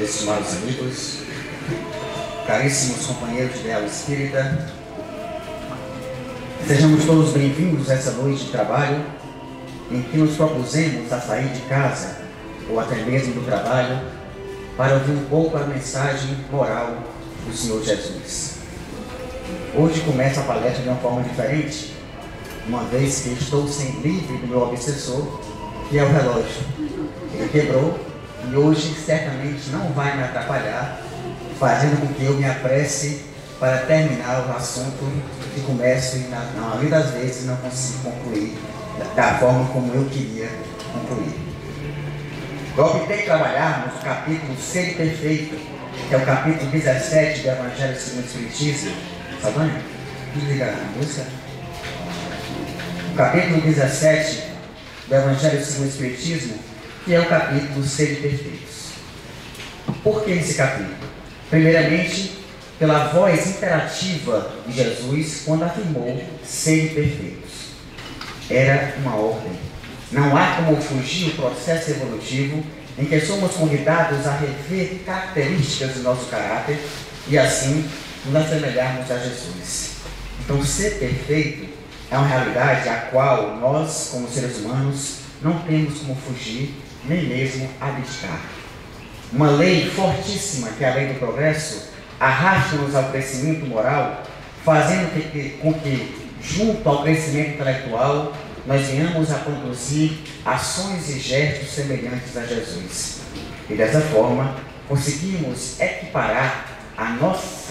estimados amigos, caríssimos companheiros de ideal espírita, sejamos todos bem-vindos a essa noite de trabalho em que nos propusemos a sair de casa ou até mesmo do trabalho para ouvir um pouco a mensagem moral do Senhor Jesus. Hoje começa a palestra de uma forma diferente, uma vez que estou sem livre do meu obsessor, que é o relógio. Ele quebrou e hoje certamente não vai me atrapalhar, fazendo com que eu me apresse para terminar o assunto que começo e na maioria das vezes não consigo concluir da forma como eu queria concluir. Eu optei trabalhar no capítulo Ser Perfeito, que é o capítulo 17 do Evangelho segundo o Espiritismo. Saldanha, desliga a música. O capítulo 17 do Evangelho segundo o Espiritismo, que é o capítulo Ser Perfeitos. Por que esse capítulo? Primeiramente, pela voz imperativa de Jesus quando afirmou ser perfeitos. Era uma ordem. Não há como fugir do processo evolutivo em que somos convidados a rever características do nosso caráter e assim nos assemelharmos a Jesus. Então, ser perfeito é uma realidade a qual nós, como seres humanos, não temos como fugir, nem mesmo abdicar. Uma lei fortíssima, que é a lei do progresso, arrasta-nos ao crescimento moral, fazendo com que, junto ao crescimento intelectual, nós venhamos a conduzir ações e gestos semelhantes a Jesus. E dessa forma, conseguimos equiparar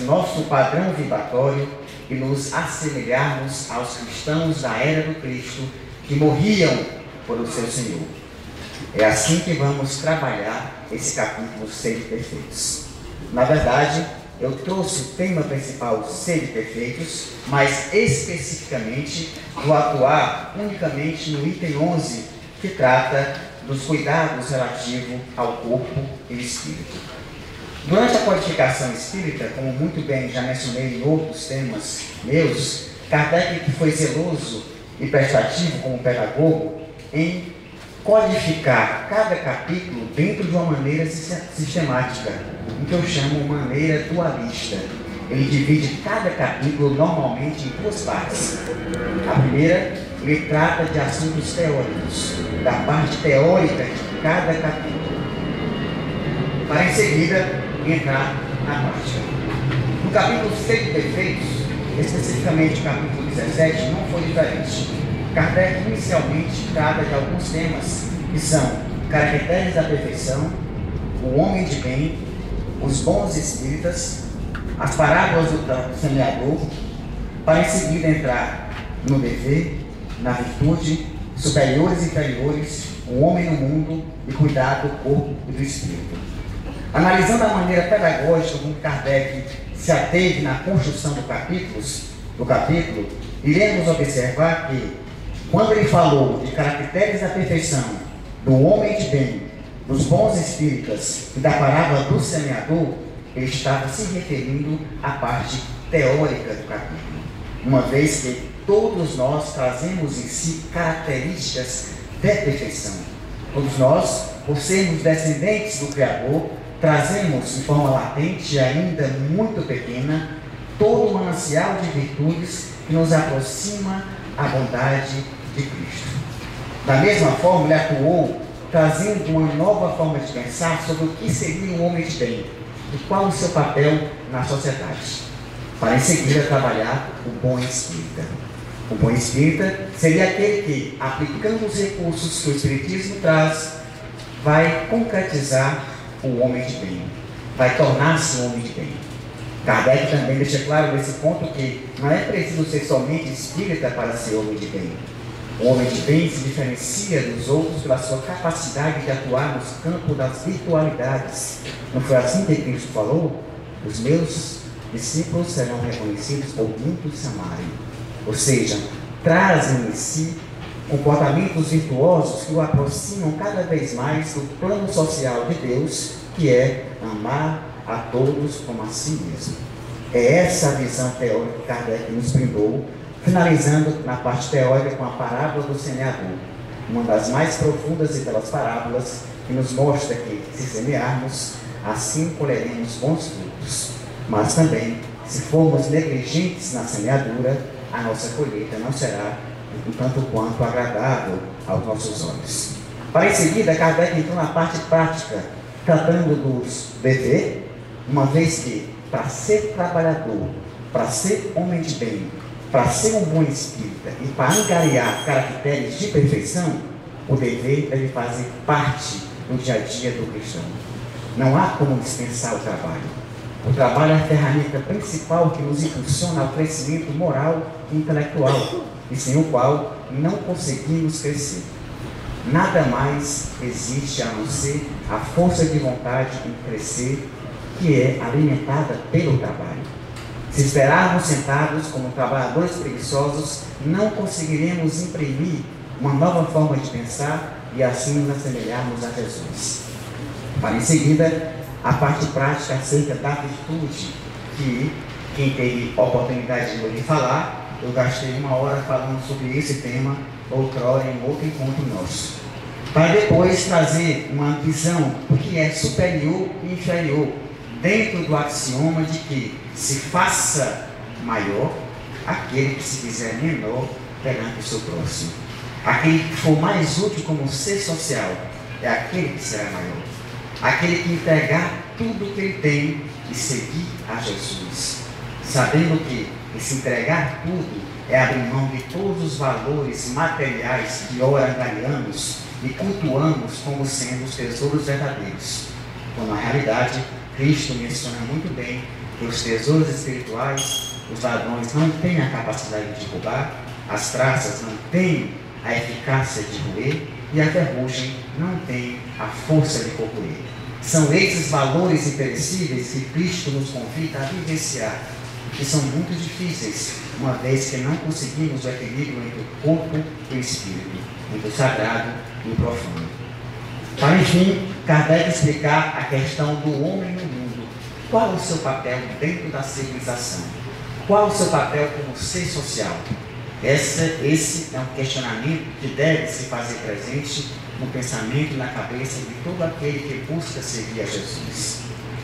nosso padrão vibratório e nos assemelharmos aos cristãos da era do Cristo que morriam por o seu Senhor. É assim que vamos trabalhar esse capítulo Ser Perfeitos. Na verdade, eu trouxe o tema principal Ser Perfeitos, mas especificamente vou atuar unicamente no item 11, que trata dos cuidados relativos ao corpo e espírito. Durante a codificação espírita, como muito bem já mencionei em outros temas meus, Kardec foi zeloso e prestativo como pedagogo em codificar cada capítulo dentro de uma maneira sistemática, o que eu chamo maneira dualista. Ele divide cada capítulo normalmente em duas partes. A primeira, ele trata de assuntos teóricos, da parte teórica de cada capítulo, para em seguida entrar na prática. No capítulo Ser Perfeitos, especificamente o capítulo 17, não foi diferente. Kardec inicialmente trata de alguns temas que são caracteres da perfeição, o homem de bem, os bons espíritas, as parábolas do semeador, para em seguida entrar no dever, na virtude, superiores e inferiores, o homem no mundo e cuidar do corpo e do espírito. Analisando a maneira pedagógica como Kardec se ateve na construção do capítulo, iremos observar que quando ele falou de caracteres da perfeição, do homem de bem, dos bons espíritas e da parábola do semeador, ele estava se referindo à parte teórica do capítulo, uma vez que todos nós trazemos em si características de perfeição. Todos nós, por sermos descendentes do Criador, trazemos de forma latente e ainda muito pequena todo o manancial de virtudes que nos aproxima à bondade de Cristo. Da mesma forma, ele atuou trazendo uma nova forma de pensar sobre o que seria um homem de bem e qual o seu papel na sociedade, para em seguida trabalhar o bom espírita. O bom espírita seria aquele que, aplicando os recursos que o Espiritismo traz, vai concretizar o homem de bem, vai tornar-se um homem de bem. Kardec também deixa claro nesse ponto que não é preciso ser somente espírita para ser homem de bem. O homem de bem se diferencia dos outros pela sua capacidade de atuar nos campos das virtualidades. Não foi assim que Cristo falou? Os meus discípulos serão reconhecidos por muitos se amarem. Ou seja, trazem em si comportamentos virtuosos que o aproximam cada vez mais do plano social de Deus, que é amar a todos como a si mesmo. É essa a visão teórica que Kardec nos brindou, finalizando na parte teórica com a parábola do semeador, uma das mais profundas e belas parábolas que nos mostra que, se semearmos, assim colheremos bons frutos. Mas também, se formos negligentes na semeadura, a nossa colheita não será um tanto quanto agradável aos nossos olhos. Para em seguida, Kardec entrou na parte prática, tratando dos dever, uma vez que, para ser trabalhador, para ser homem de bem, para ser um bom espírita e para angariar caracteres de perfeição, o dever deve fazer parte do dia a dia do cristão. Não há como dispensar o trabalho. O trabalho é a ferramenta principal que nos impulsiona ao crescimento moral e intelectual, e sem o qual não conseguimos crescer. Nada mais existe a não ser a força de vontade em crescer, que é alimentada pelo trabalho. Se esperarmos sentados como trabalhadores preguiçosos, não conseguiremos imprimir uma nova forma de pensar e assim nos assemelharmos a Jesus. Para em seguida, a parte prática acerca da virtude, que quem teve oportunidade de ouvir falar, eu gastei 1 hora falando sobre esse tema, outrora em outro encontro nosso. Para depois trazer uma visão do que é superior e inferior, dentro do axioma de que se faça maior aquele que se fizer menor perante o seu próximo. Aquele que for mais útil como ser social é aquele que será maior. Aquele que entregar tudo o que ele tem e seguir a Jesus, sabendo que esse entregar tudo é abrir mão de todos os valores materiais que ora angariamos e cultuamos como sendo os tesouros verdadeiros, quando na realidade Cristo menciona muito bem que os tesouros espirituais, os ladrões não têm a capacidade de roubar, as traças não têm a eficácia de roer e a ferrugem não tem a força de corroer. São esses valores imperecíveis que Cristo nos convida a vivenciar, que são muito difíceis, uma vez que não conseguimos o equilíbrio entre o corpo e o espírito, entre o sagrado e o profano. Para, enfim, Kardec explicar a questão do homem no mundo. Qual o seu papel dentro da civilização? Qual o seu papel como ser social? Esse é um questionamento que deve se fazer presente no pensamento e na cabeça de todo aquele que busca seguir a Jesus.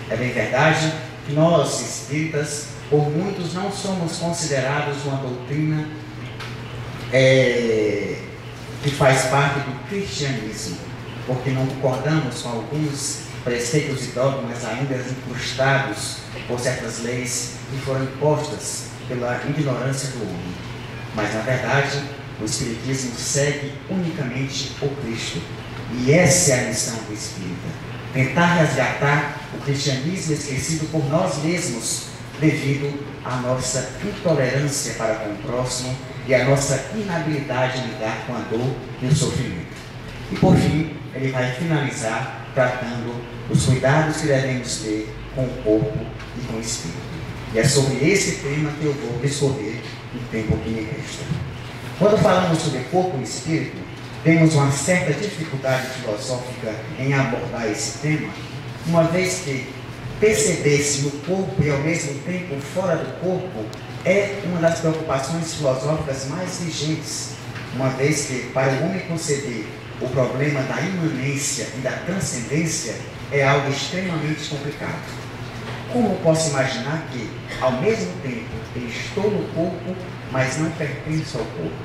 É bem verdade que nós, espíritas, por muitos não somos considerados uma doutrina que faz parte do cristianismo, porque não concordamos com alguns preceitos e dogmas ainda incrustados por certas leis que foram impostas pela ignorância do homem. Mas, na verdade, o Espiritismo segue unicamente o Cristo. E essa é a missão do Espírita. Tentar resgatar o cristianismo esquecido por nós mesmos, devido à nossa intolerância para com o próximo e à nossa inabilidade de lidar com a dor e o sofrimento. E, por fim, ele vai finalizar tratando dos cuidados que devemos ter com o corpo e com o espírito. E é sobre esse tema que eu vou discorrer no tempo que me resta. Quando falamos sobre corpo e espírito, temos uma certa dificuldade filosófica em abordar esse tema, uma vez que perceber-se no corpo e ao mesmo tempo fora do corpo é uma das preocupações filosóficas mais vigentes, uma vez que para o homem conceber o problema da imanência e da transcendência é algo extremamente complicado. Como posso imaginar que, ao mesmo tempo, eu estou no corpo, mas não pertenço ao corpo?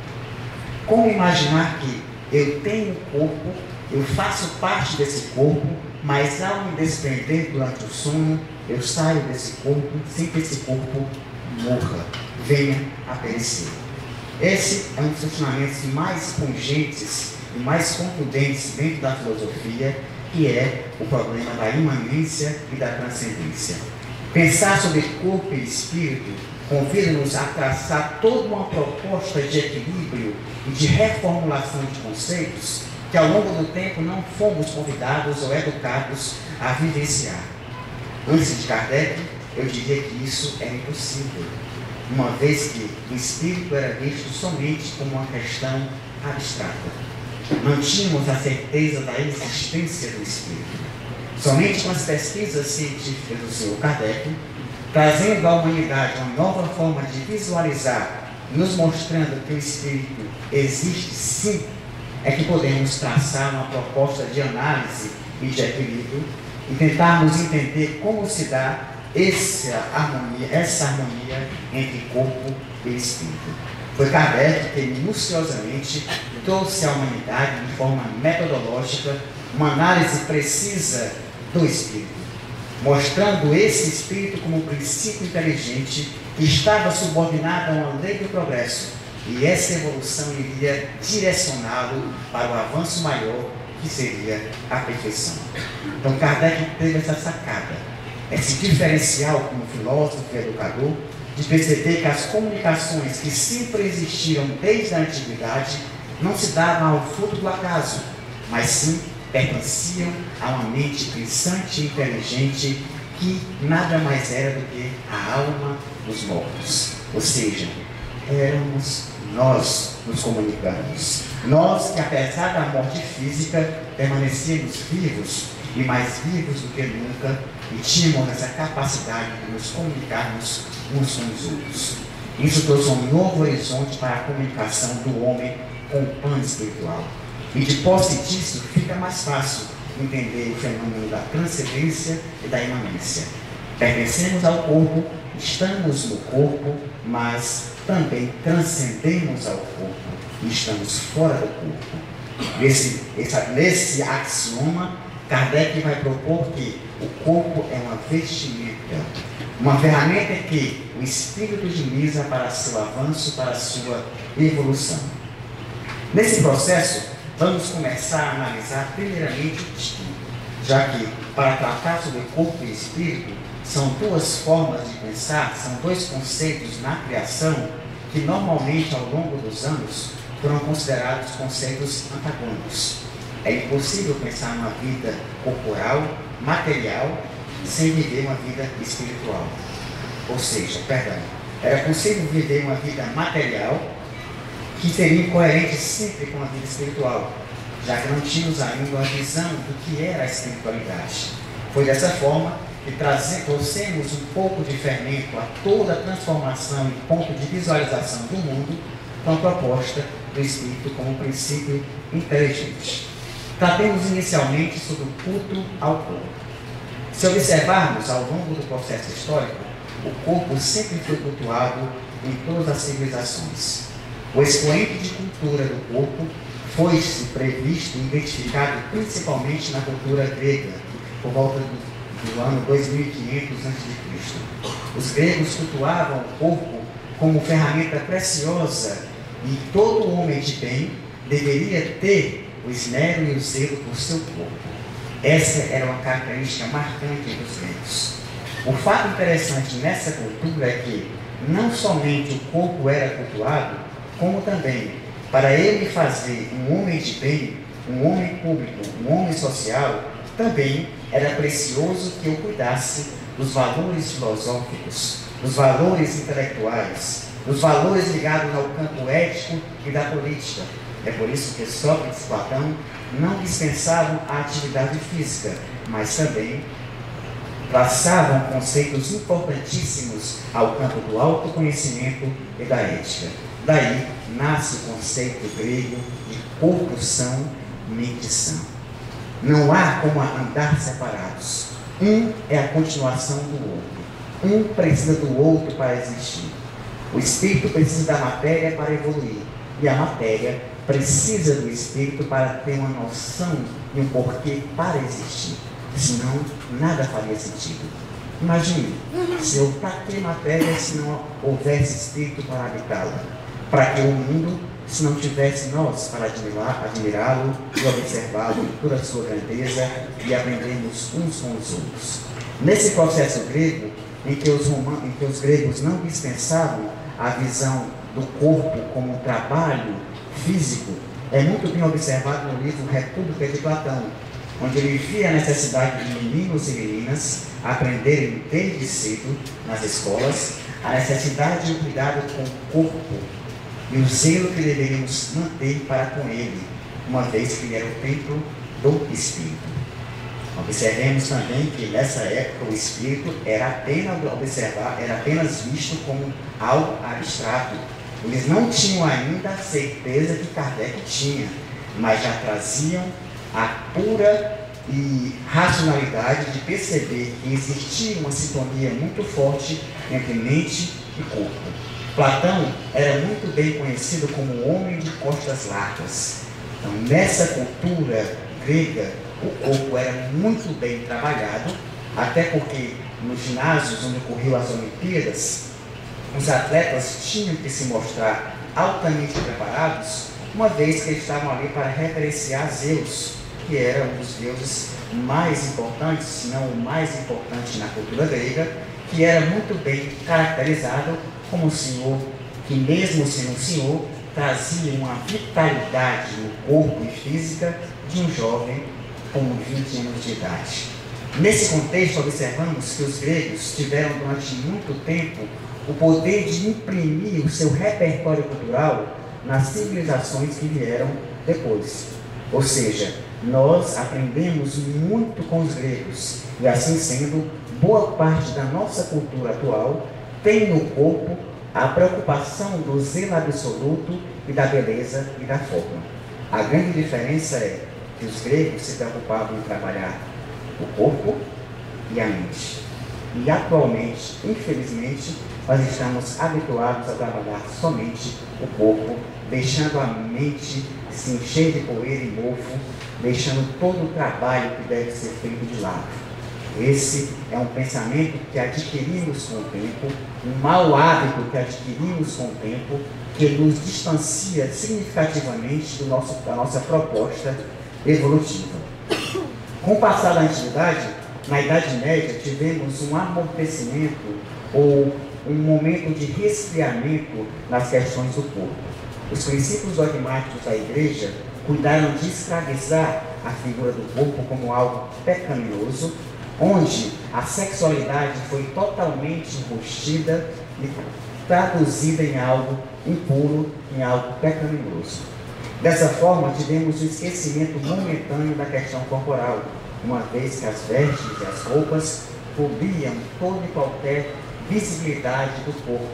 Como imaginar que eu tenho corpo, eu faço parte desse corpo, mas ao me desprender durante o sono, eu saio desse corpo sem que esse corpo morra, venha a perecer? Esse é um dos questionamentos mais pungentes e mais concludentes dentro da filosofia, que é o problema da imanência e da transcendência. Pensar sobre corpo e espírito convida-nos a traçar toda uma proposta de equilíbrio e de reformulação de conceitos que ao longo do tempo não fomos convidados ou educados a vivenciar. Antes de Kardec, eu diria que isso é impossível, uma vez que o espírito era visto somente como uma questão abstrata. Não tínhamos a certeza da existência do espírito. Somente com as pesquisas científicas do Sr. Kardec, trazendo à humanidade uma nova forma de visualizar, nos mostrando que o espírito existe sim, é que podemos traçar uma proposta de análise e de equilíbrio e tentarmos entender como se dá essa harmonia entre corpo e espírito. Foi Kardec que minuciosamente trouxe à humanidade, de forma metodológica, uma análise precisa do espírito, mostrando esse espírito como um princípio inteligente que estava subordinado a uma lei do progresso, e essa evolução iria direcioná-lo para o avanço maior, que seria a perfeição. Então Kardec teve essa sacada, esse diferencial como filósofo e educador, de perceber que as comunicações que sempre existiram desde a antiguidade não se davam ao fruto do acaso, mas sim pertenciam a uma mente pensante e inteligente que nada mais era do que a alma dos mortos. Ou seja, éramos nós nos comunicamos. Nós que, apesar da morte física, permanecíamos vivos e mais vivos do que nunca, e tínhamos essa capacidade de nos comunicarmos uns com os outros. Isso trouxe um novo horizonte para a comunicação do homem com o plano espiritual. E de posse disso, fica mais fácil entender o fenômeno da transcendência e da imanência. Pertencemos ao corpo, estamos no corpo, mas também transcendemos ao corpo e estamos fora do corpo. Nesse axioma, Kardec vai propor que o corpo é uma vestimenta, uma ferramenta que o espírito utiliza para seu avanço, para a sua evolução. Nesse processo, vamos começar a analisar primeiramente o espírito, já que, para tratar sobre corpo e espírito, são duas formas de pensar, são dois conceitos na criação que normalmente ao longo dos anos foram considerados conceitos antagônicos. É impossível pensar numa vida corporal, material, sem viver uma vida espiritual. Ou seja, era possível viver uma vida material que seria incoerente sempre com a vida espiritual, já que não tínhamos ainda uma visão do que era a espiritualidade. Foi dessa forma que trouxemos um pouco de fermento a toda a transformação e ponto de visualização do mundo com a proposta do espírito como princípio inteligente. Tratemos inicialmente sobre o culto ao corpo. Se observarmos ao longo do processo histórico, o corpo sempre foi cultuado em todas as civilizações. O expoente de cultura do corpo foi-se previsto e identificado principalmente na cultura grega, por volta do ano 2500 a.C. Os gregos cultuavam o corpo como ferramenta preciosa e todo homem de bem deveria ter o esmero e o zelo por seu corpo. Essa era uma característica marcante dos gregos. O fato interessante nessa cultura é que não somente o corpo era cultuado, como também, para ele fazer um homem de bem, um homem público, um homem social, também era precioso que eu cuidasse dos valores filosóficos, dos valores intelectuais, dos valores ligados ao campo ético e da política. É por isso que Sócrates e Platão não dispensavam a atividade física, mas também traçavam conceitos importantíssimos ao campo do autoconhecimento e da ética. Daí nasce o conceito grego de corpo são, mente sã. Não há como andar separados. Um é a continuação do outro. Um precisa do outro para existir. O espírito precisa da matéria para evoluir. E a matéria precisa do espírito para ter uma noção e um porquê para existir. Senão, nada faria sentido. Imagine, se eu para que matéria se não houvesse espírito para habitá-la? Para que o mundo, se não tivesse nós para admirá-lo e observá-lo em toda a sua grandeza e aprendermos uns com os outros? Nesse processo grego, em que os gregos não dispensavam a visão do corpo como um trabalho físico, é muito bem observado no livro República de Platão, onde ele via a necessidade de meninos e meninas aprenderem desde cedo nas escolas a necessidade de cuidado com o corpo e o zelo que deveríamos manter para com ele, uma vez que ele era o templo do Espírito. Observemos também que nessa época o Espírito era apenas visto como algo abstrato. Eles não tinham ainda a certeza que Kardec tinha, mas já traziam a pura e racionalidade de perceber que existia uma sintonia muito forte entre mente e corpo. Platão era muito bem conhecido como o homem de costas largas. Então, nessa cultura grega, o corpo era muito bem trabalhado, até porque nos ginásios onde ocorriam as Olimpíadas, os atletas tinham que se mostrar altamente preparados, uma vez que eles estavam ali para reverenciar Zeus, que era um dos deuses mais importantes, se não o mais importante na cultura grega, que era muito bem caracterizado como um senhor que, mesmo sendo um senhor, trazia uma vitalidade no corpo e física de um jovem com 20 anos de idade. Nesse contexto, observamos que os gregos tiveram durante muito tempo o poder de imprimir o seu repertório cultural nas civilizações que vieram depois. Ou seja, nós aprendemos muito com os gregos e, assim sendo, boa parte da nossa cultura atual tem no corpo a preocupação do zelo absoluto e da beleza e da forma. A grande diferença é que os gregos se preocupavam em trabalhar o corpo e a mente. E atualmente, infelizmente, nós estamos habituados a trabalhar somente o corpo, deixando a mente se encher de poeira e mofo, deixando todo o trabalho que deve ser feito de lado. Esse é um pensamento que adquirimos com o tempo, um mau hábito que adquirimos com o tempo, que nos distancia significativamente da nossa proposta evolutiva. Com o passar da antiguidade, na Idade Média, tivemos um amortecimento ou um momento de resfriamento nas questões do corpo. Os princípios dogmáticos da Igreja cuidaram de escravizar a figura do corpo como algo pecaminoso, onde a sexualidade foi totalmente enrustida e traduzida em algo impuro, em algo pecaminoso. Dessa forma, tivemos o esquecimento momentâneo da questão corporal, uma vez que as vestes e as roupas cobriam toda e qualquer visibilidade do corpo,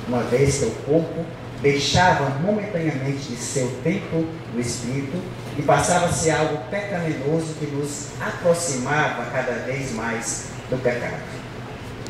uma vez que o corpo deixava momentaneamente de ser o templo do Espírito e passava a ser algo pecaminoso que nos aproximava cada vez mais do pecado.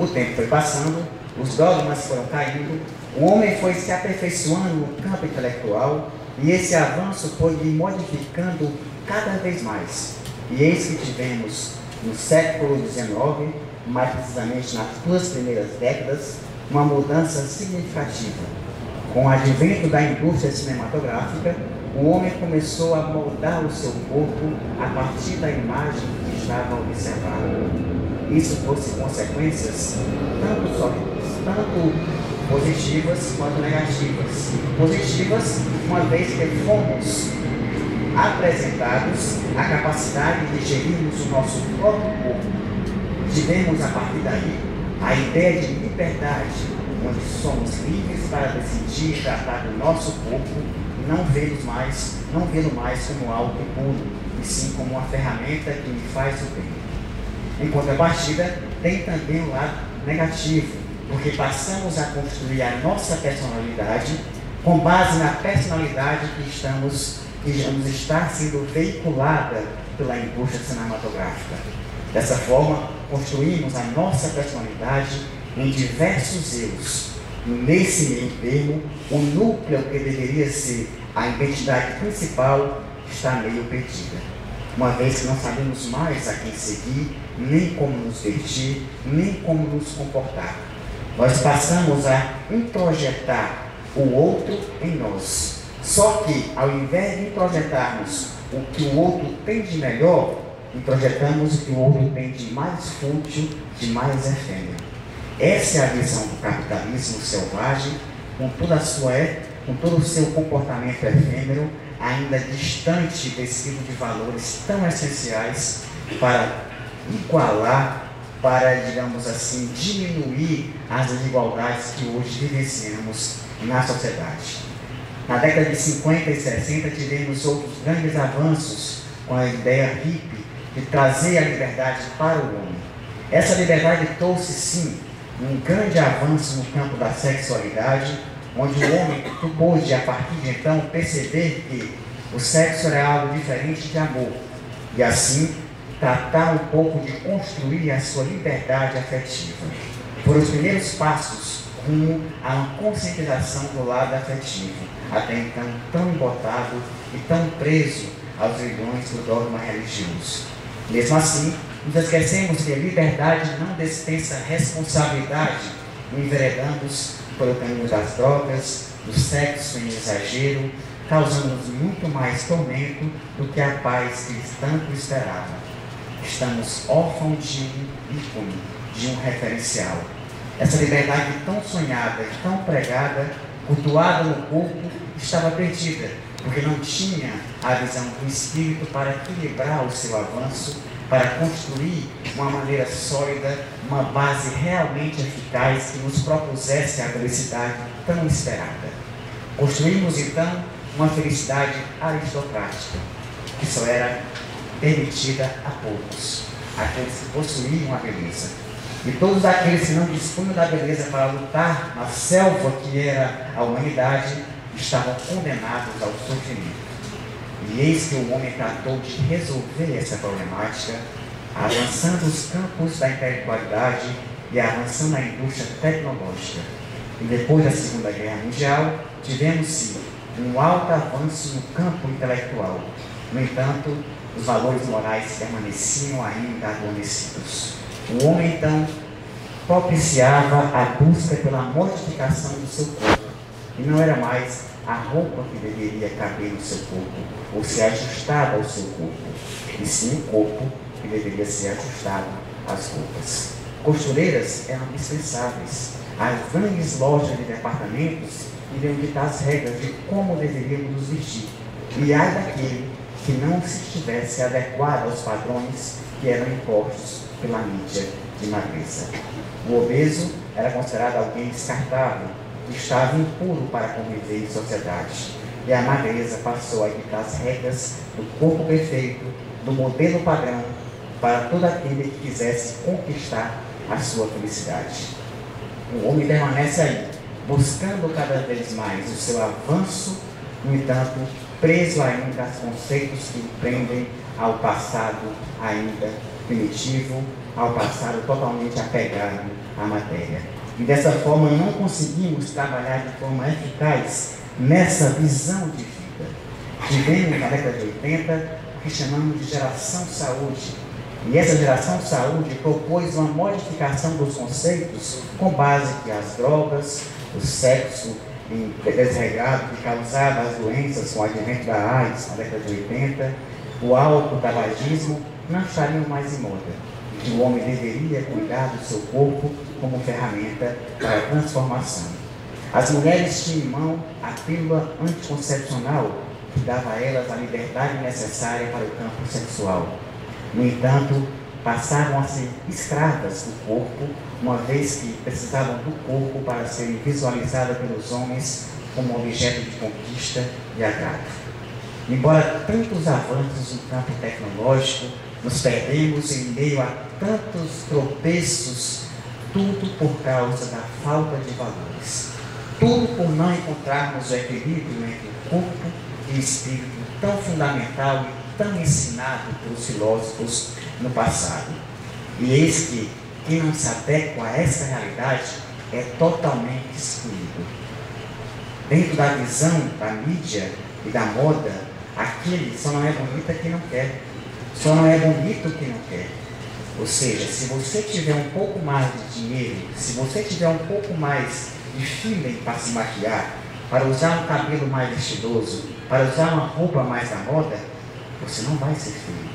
O tempo foi passando, os dogmas foram caindo, o homem foi se aperfeiçoando no campo intelectual e esse avanço foi modificando cada vez mais. E eis que tivemos no século XIX, mais precisamente nas 2 primeiras décadas, uma mudança significativa. Com o advento da indústria cinematográfica, o homem começou a moldar o seu corpo a partir da imagem que estava observando. Isso trouxe consequências tanto positivas quanto negativas. Positivas, uma vez que fomos apresentados a capacidade de gerirmos o nosso próprio corpo. Tivemos, a partir daí, a ideia de liberdade, onde somos livres para decidir tratar do nosso corpo e não vê-lo mais como algo impuro, e sim como uma ferramenta que me faz o bem. Em contrapartida, tem também o lado negativo, porque passamos a construir a nossa personalidade com base na personalidade que está sendo veiculada pela indústria cinematográfica. Dessa forma, construímos a nossa personalidade em diversos eus. E nesse meio termo, o núcleo que deveria ser a identidade principal está meio perdida. Uma vez que não sabemos mais a quem seguir, nem como nos vestir, nem como nos comportar. Nós passamos a introjetar o outro em nós. Só que, ao invés de introjetarmos o que o outro tem de melhor, introjetamos o que o outro tem de mais fútil, de mais efêmero. Essa é a visão do capitalismo selvagem, com todo o seu comportamento efêmero, ainda distante desse tipo de valores tão essenciais para igualar, para, digamos assim, diminuir as desigualdades que hoje vivenciamos na sociedade. Na década de 50 e 60 tivemos outros grandes avanços com a ideia hippie de trazer a liberdade para o homem. Essa liberdade trouxe, sim, um grande avanço no campo da sexualidade, onde o homem pôde, a partir de então, perceber que o sexo era algo diferente de amor. E assim, tratar um pouco de construir a sua liberdade afetiva. Foram os primeiros passos rumo a uma conscientização do lado afetivo, até então tão embotado e tão preso aos grilhões do dogma religioso. Mesmo assim, nos esquecemos que a liberdade não dispensa responsabilidade e enveredamos pelo caminho das drogas, do sexo em exagero, causando-nos muito mais tormento do que a paz que tanto esperava. Estamos órfãos de um ícone, de um referencial. Essa liberdade tão sonhada e tão pregada, cultuada no corpo, estava perdida, porque não tinha a visão do espírito para equilibrar o seu avanço, para construir uma maneira sólida, uma base realmente eficaz que nos propusesse a felicidade tão esperada. Construímos então uma felicidade aristocrática, que só era permitida a poucos, aqueles que possuíam a beleza. E todos aqueles que não dispunham da beleza para lutar na selva que era a humanidade, estavam condenados ao sofrimento. E eis que o homem tratou de resolver essa problemática, avançando os campos da intelectualidade e avançando a indústria tecnológica. E depois da Segunda Guerra Mundial, tivemos sim um alto avanço no campo intelectual. No entanto, os valores morais permaneciam ainda adormecidos. O homem, então, propiciava a busca pela mortificação do seu corpo. E não era mais a roupa que deveria caber no seu corpo, ou ser ajustada ao seu corpo, e sim o corpo que deveria ser ajustado às roupas. Costureiras eram dispensáveis. As grandes lojas de departamentos iriam ditar as regras de como deveríamos nos vestir. E ai daquele que não se estivesse adequado aos padrões que eram impostos pela mídia de magreza. O obeso era considerado alguém descartável, que estava impuro para conviver em sociedade. E a magreza passou a ditar as regras do corpo perfeito, do modelo padrão, para todo aquele que quisesse conquistar a sua felicidade. O homem permanece aí, buscando cada vez mais o seu avanço, no entanto, preso ainda aos conceitos que o prendem ao passado ainda primitivo, ao passado totalmente apegado à matéria. E dessa forma não conseguimos trabalhar de forma eficaz nessa visão de vida. Tivemos na década de 80 o que chamamos de geração saúde. E essa geração saúde propôs uma modificação dos conceitos com base que as drogas, o sexo desregrado que causava as doenças com o advento da AIDS na década de 80, o álcool, o tabagismo, não estariam mais em moda. E o homem deveria cuidar do seu corpo como ferramenta para a transformação. As mulheres tinham em mão a pílula anticoncepcional que dava a elas a liberdade necessária para o campo sexual. No entanto, passavam a ser escravas do corpo, uma vez que precisavam do corpo para serem visualizadas pelos homens como objeto de conquista e agrado. Embora tantos avanços no campo tecnológico, nos perdemos em meio a tantos tropeços, tudo por causa da falta de valores. Tudo por não encontrarmos o equilíbrio entre o corpo e o espírito tão fundamental e tão ensinado pelos filósofos no passado. E eis que quem não se adequa a essa realidade é totalmente excluído. Dentro da visão da mídia e da moda, aquele só não é bonito quem não quer. Só não é bonito quem não quer. Ou seja, se você tiver um pouco mais de dinheiro, se você tiver um pouco mais de feeling para se maquiar, para usar um cabelo mais estiloso, para usar uma roupa mais da moda, você não vai ser feio.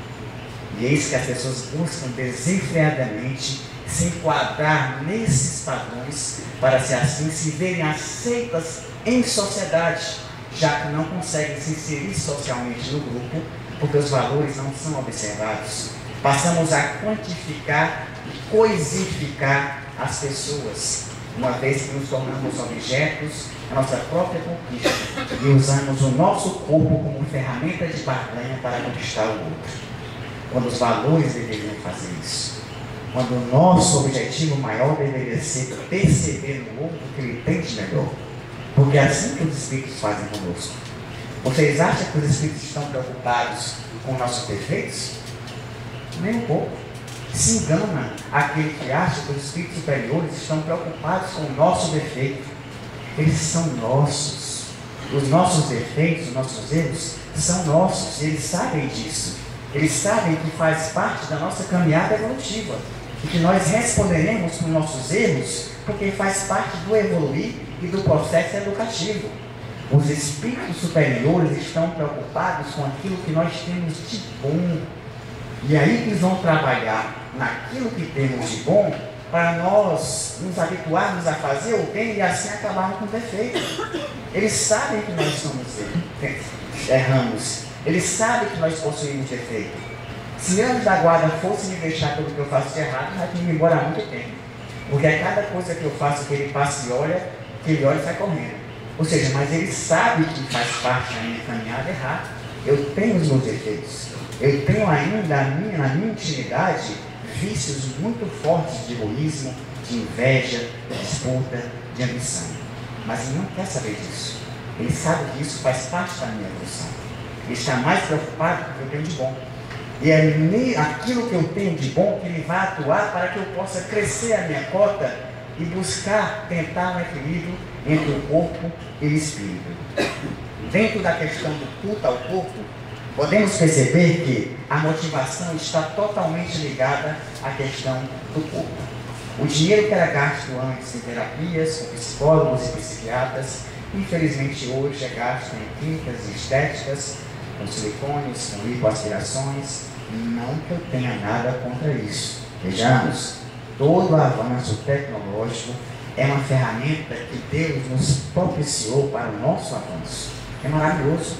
E eis que as pessoas buscam desenfreadamente se enquadrar nesses padrões para, se assim, se verem aceitas em sociedade, já que não conseguem se inserir socialmente no grupo, porque os valores não são observados. Passamos a quantificar e coisificar as pessoas, uma vez que nos tornamos objetos da nossa própria conquista e usamos o nosso corpo como ferramenta de barganha para conquistar o outro. Quando os valores deveriam fazer isso. Quando o nosso objetivo maior deveria ser perceber no outro o que ele tem de melhor. Porque é assim que os espíritos fazem conosco. Vocês acham que os espíritos estão preocupados com nossos defeitos? Nem um pouco. Se engana aquele que acha que os espíritos superiores estão preocupados com o nosso defeito. Eles são nossos. Os nossos defeitos, os nossos erros são nossos. Eles sabem disso. Eles sabem que faz parte da nossa caminhada evolutiva. E que nós responderemos por nossos erros porque faz parte do evoluir e do processo educativo. Os espíritos superiores estão preocupados com aquilo que nós temos de bom. E aí eles vão trabalhar naquilo que temos de bom para nós nos habituarmos a fazer o bem e assim acabarmos com o defeito. Eles sabem que nós erramos. Eles sabem que nós possuímos defeito. Se antes da guarda fosse me deixar tudo que eu faço de errado, já tinha ido embora há muito tempo. Porque a cada coisa que eu faço que ele passa e olha, que ele olha e sai correndo. Ou seja, mas ele sabe que faz parte da minha caminhada errada. Eu tenho os meus defeitos. Eu tenho ainda na minha intimidade vícios muito fortes de egoísmo, de inveja, de disputa, de ambição. Mas ele não quer saber disso. Ele sabe que isso faz parte da minha evolução. Ele está mais preocupado com o que eu tenho de bom. E é aquilo que eu tenho de bom que ele vai atuar para que eu possa crescer a minha cota e buscar, tentar um equilíbrio entre o corpo e o espírito. Dentro da questão do culto ao corpo, podemos perceber que a motivação está totalmente ligada à questão do corpo. O dinheiro que era gasto antes em terapias, com psicólogos e psiquiatras, infelizmente hoje é gasto em clínicas estéticas, com silicones, com lipoaspirações. Não que eu tenha nada contra isso. Vejamos, todo avanço tecnológico é uma ferramenta que Deus nos propiciou para o nosso avanço. É maravilhoso.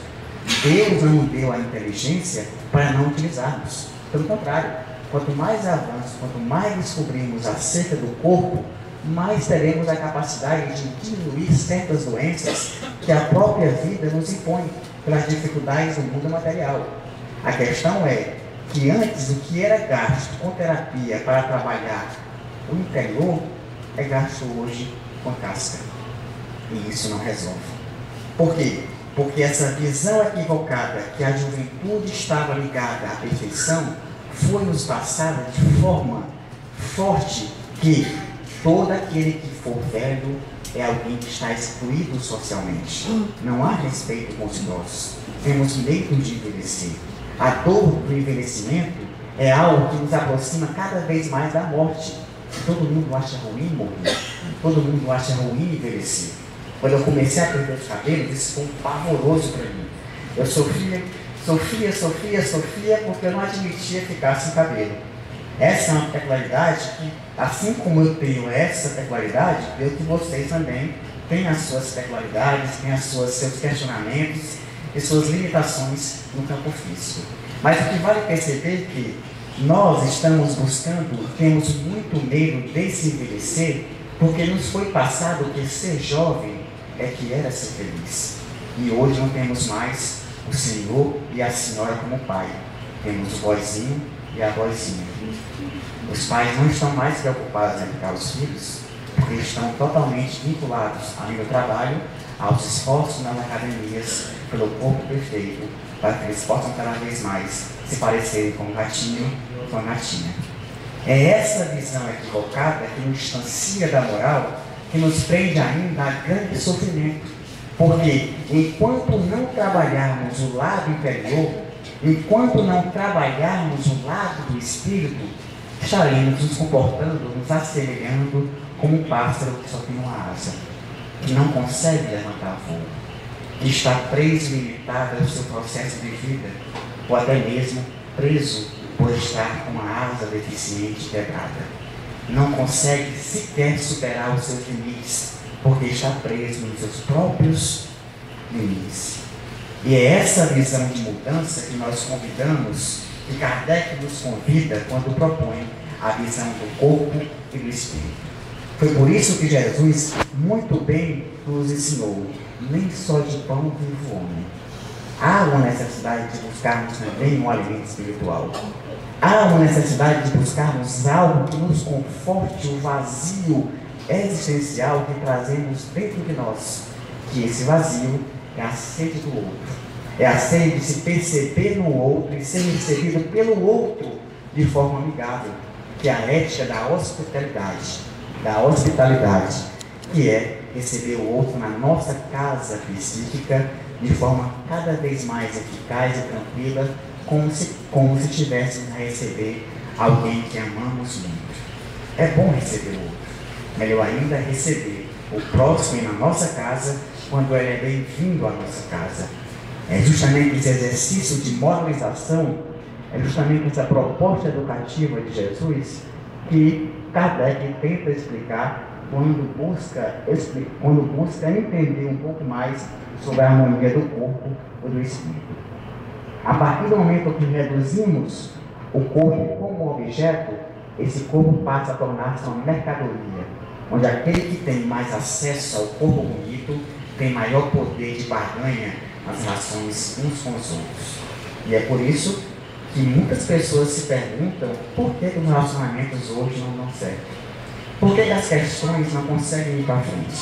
Deus não deu a inteligência para não utilizarmos. Pelo contrário, quanto mais avanço, quanto mais descobrimos acerca do corpo, mais teremos a capacidade de diminuir certas doenças que a própria vida nos impõe pelas dificuldades do mundo material. A questão é que antes o que era gasto com terapia para trabalhar o interior é gasto hoje com casca. E isso não resolve. Por quê? Porque essa visão equivocada que a juventude estava ligada à perfeição foi nos passada de forma forte que todo aquele que for velho é alguém que está excluído socialmente. Não há respeito com os idosos. Temos medo de envelhecer. A dor do envelhecimento é algo que nos aproxima cada vez mais da morte. Todo mundo acha ruim morrer. Todo mundo acha ruim envelhecer. Quando eu comecei a perder os cabelos, isso foi pavoroso para mim. Eu sofria porque eu não admitia ficar sem cabelo. Essa é uma peculiaridade que, assim como eu tenho essa peculiaridade, eu que vocês também têm as suas peculiaridades, têm seus questionamentos e suas limitações no campo físico. Mas o que vale perceber é que nós estamos buscando, temos muito medo de se envelhecer, porque nos foi passado que ser jovem é que era ser feliz. E hoje não temos mais o Senhor e a Senhora como pai. Temos o boizinho e a boizinha. Os pais não estão mais preocupados em educar os filhos, porque estão totalmente vinculados ao meu trabalho, aos esforços nas academias, pelo corpo perfeito, para que eles possam cada vez mais se parecerem com um gatinho ou com uma gatinha. É essa visão equivocada que nos distancia da moral, que nos prende ainda a grande sofrimento. Porque enquanto não trabalharmos o lado interior, enquanto não trabalharmos o lado do espírito, estaremos nos comportando, nos assemelhando como um pássaro que só tem uma asa, que não consegue levantar voo, que está preso e limitado ao seu processo de vida, ou até mesmo preso por estar com uma asa deficiente quebrada. Não consegue sequer superar os seus limites, porque está preso nos seus próprios limites. E é essa visão de mudança que nós convidamos, que Kardec nos convida quando propõe a visão do corpo e do espírito. Foi por isso que Jesus muito bem nos ensinou: nem só de pão vive o homem. Há uma necessidade de buscarmos também um alimento espiritual. Há uma necessidade de buscarmos algo que nos conforte o vazio existencial que trazemos dentro de nós. Que esse vazio é a sede do outro. É a sede de se perceber no outro e ser recebido pelo outro de forma amigável, que é a ética da hospitalidade, que é receber o outro na nossa casa específica de forma cada vez mais eficaz e tranquila, como se tivéssemos a receber alguém que amamos muito. É bom receber o outro, melhor ainda receber o próximo na nossa casa quando ele é bem-vindo à nossa casa. É justamente esse exercício de moralização, é justamente essa proposta educativa de Jesus que Kardec tenta explicar quando busca entender um pouco mais sobre a harmonia do corpo ou do espírito. A partir do momento que reduzimos o corpo como objeto, esse corpo passa a tornar-se uma mercadoria, onde aquele que tem mais acesso ao corpo bonito tem maior poder de barganha nas relações uns com os outros. E é por isso que muitas pessoas se perguntam por que os relacionamentos hoje não dão certo. Por que as questões não conseguem ir para frente?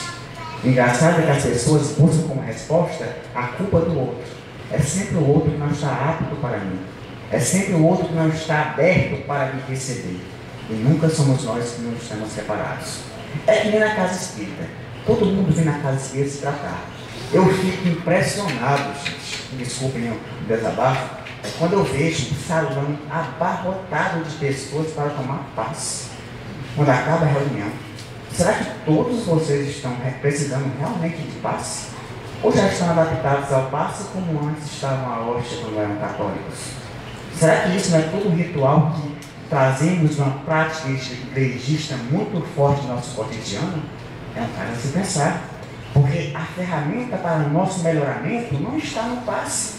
Engraçado é que as pessoas buscam como resposta a culpa do outro. É sempre o outro que não está apto para mim. É sempre o outro que não está aberto para me receber. E nunca somos nós que não estamos preparados. É que nem na casa espírita. Todo mundo vem na casa espírita se tratar. Eu fico impressionado, gente, desculpem o desabafo, quando eu vejo um salão abarrotado de pessoas para tomar passe. Quando acaba a reunião, será que todos vocês estão precisando realmente de passe? Ou já estão adaptados ao passe como antes estavam a hóstia quando eram católicos? Será que isso não é todo um ritual que trazemos uma prática religiosa muito forte no nosso cotidiano? É um caso a se pensar, porque a ferramenta para o nosso melhoramento não está no passe,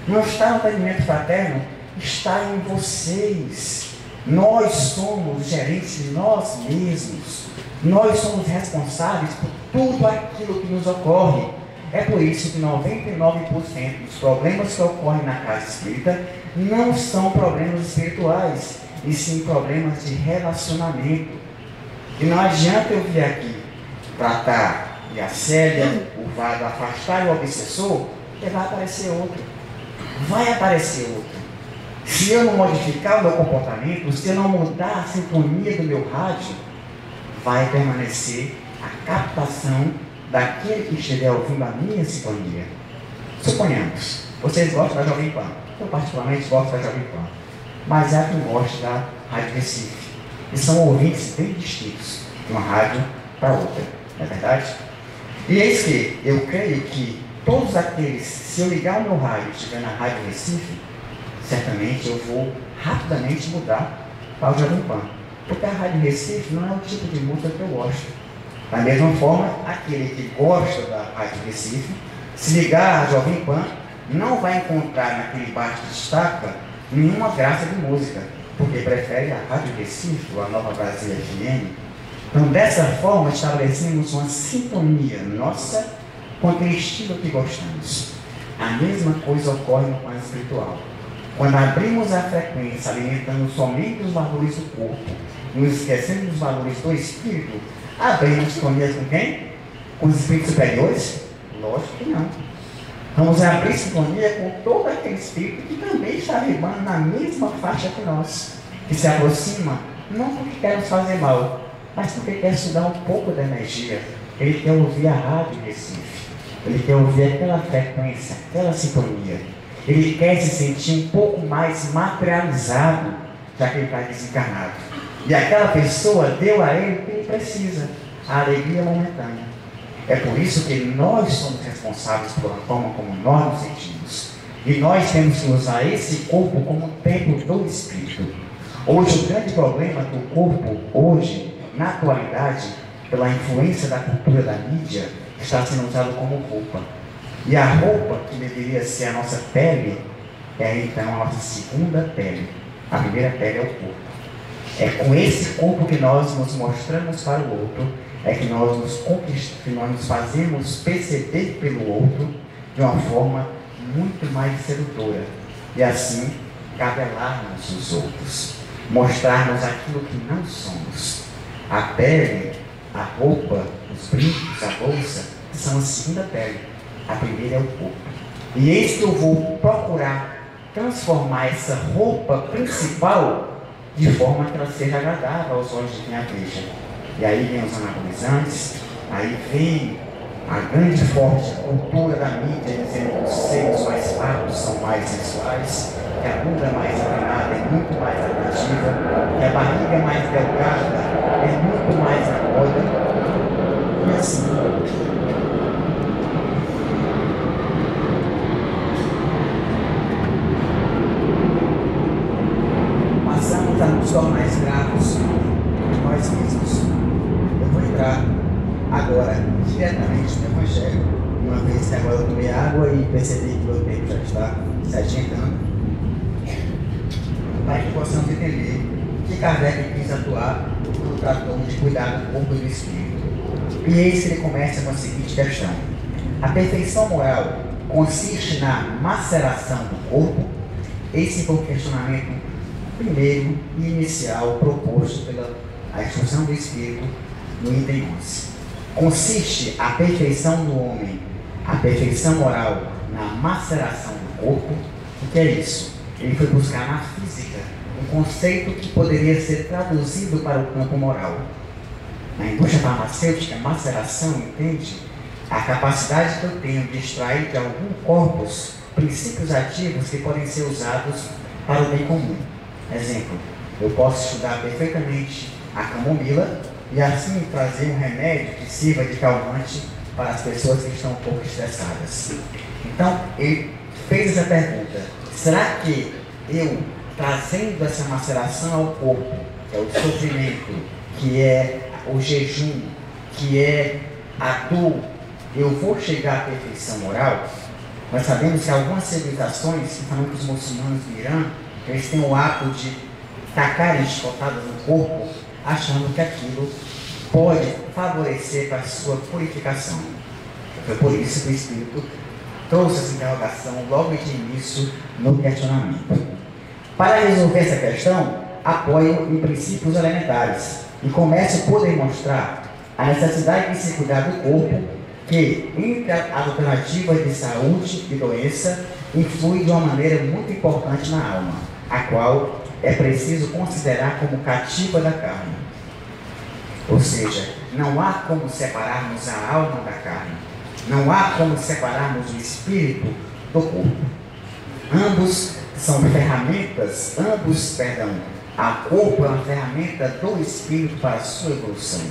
não está no atendimento fraterno, está em vocês. Nós somos gerentes de nós mesmos, nós somos responsáveis por tudo aquilo que nos ocorre. É por isso que 99% dos problemas que ocorrem na casa espírita não são problemas espirituais, e sim problemas de relacionamento. E não adianta eu vir aqui tratar de assédio, o vado, afastar o obsessor, que vai aparecer outro. Vai aparecer outro. Se eu não modificar o meu comportamento, se eu não mudar a sintonia do meu rádio, vai permanecer a captação daquele que estiver ouvindo a minha sintonia. Suponhamos, vocês gostam da Jovem Pan. Eu particularmente gosto da Jovem Pan. Mas há quem gosta da Rádio Recife. E são ouvintes bem distintos de uma rádio para outra. Não é verdade? E eis que eu creio que todos aqueles, se eu ligar o meu rádio e estiver na Rádio Recife, certamente eu vou rapidamente mudar para o Jovem Pan. Porque a Rádio Recife não é o tipo de música que eu gosto. Da mesma forma, aquele que gosta da Rádio Recife, se ligar a Jovem Pan, não vai encontrar naquele baixo destaca nenhuma graça de música, porque prefere a Rádio Recife ou a Nova Brasília FM. Então, dessa forma, estabelecemos uma sintonia nossa com aquele estilo que gostamos. A mesma coisa ocorre no plano espiritual. Quando abrimos a frequência, alimentando somente os valores do corpo, nos esquecendo dos valores do espírito, abrimos sintonia com quem? Com os espíritos superiores? Lógico que não. Vamos abrir sintonia com todo aquele espírito que também está vibrando na mesma faixa que nós, que se aproxima, não porque quer nos fazer mal, mas porque quer estudar um pouco da energia. Ele quer ouvir a Rádio Recife, ele quer ouvir aquela frequência, aquela sintonia. Ele quer se sentir um pouco mais materializado, já que ele está desencarnado. E aquela pessoa deu a ele o que ele precisa, a alegria momentânea. É por isso que nós somos responsáveis pela forma como nós nos sentimos. E nós temos que usar esse corpo como templo do Espírito. Hoje, o grande problema do corpo, hoje, na atualidade, pela influência da cultura da mídia, está sendo usado como roupa. E a roupa, que deveria ser a nossa pele, é então a nossa segunda pele. A primeira pele é o corpo. É com esse corpo que nós nos mostramos para o outro, é que nós nos conquistamos, que nós nos fazemos perceber pelo outro de uma forma muito mais sedutora. E assim, cabelarmos os outros, mostrarmos aquilo que não somos. A pele, a roupa, os brincos, a bolsa, são a segunda pele. A primeira é o corpo. E eis que eu vou procurar transformar essa roupa principal de forma que ela seja agradável aos olhos de quem a veja. E aí vem os anabolizantes, aí vem a grande e forte cultura da mídia dizendo que os seios mais fartos são mais sensuais, que a bunda mais inclinada é muito mais atrativa, que a barriga mais delgada é muito mais na moda. E assim, passamos a nos tornar escravos de nós mesmos. Eu vou entrar agora diretamente no Evangelho, uma vez que agora eu tomei água e percebi que meu tempo já está se adiantando, para que possamos entender que Kardec quis atuar no tratou de cuidar do corpo e do espírito. E eis que ele começa com a seguinte questão: a perfeição moral consiste na maceração do corpo? Esse foi o questionamento primeiro e inicial proposto pela instrução do Espírito no item 11. Consiste a perfeição do homem, a perfeição moral, na maceração do corpo? O que é isso? Ele foi buscar na física um conceito que poderia ser traduzido para o campo moral. Na indústria farmacêutica, maceração, entende? A capacidade que eu tenho de extrair de algum corpus princípios ativos que podem ser usados para o bem comum. Exemplo, eu posso estudar perfeitamente a camomila e assim trazer um remédio que sirva de calmante para as pessoas que estão um pouco estressadas. Então, ele fez essa pergunta: será que eu, trazendo essa maceração ao corpo, que é o sofrimento, que é o jejum, que é a dor, eu vou chegar à perfeição moral? Nós sabemos que algumas civilizações, principalmente os muçulmanos do Irã, eles têm o hábito de tacarem chicotadas no corpo, achando que aquilo pode favorecer para a sua purificação. Foi por isso que o Espírito trouxe essa interrogação logo de início no questionamento. Para resolver essa questão, apoio em princípios elementares e começo por demonstrar a necessidade de se cuidar do corpo, que, entre as alternativas de saúde e doença, influi de uma maneira muito importante na alma, a qual é preciso considerar como cativa da carne. Ou seja, não há como separarmos a alma da carne, não há como separarmos o espírito do corpo. Ambos são ferramentas, a corpo é uma ferramenta do espírito para a sua evolução.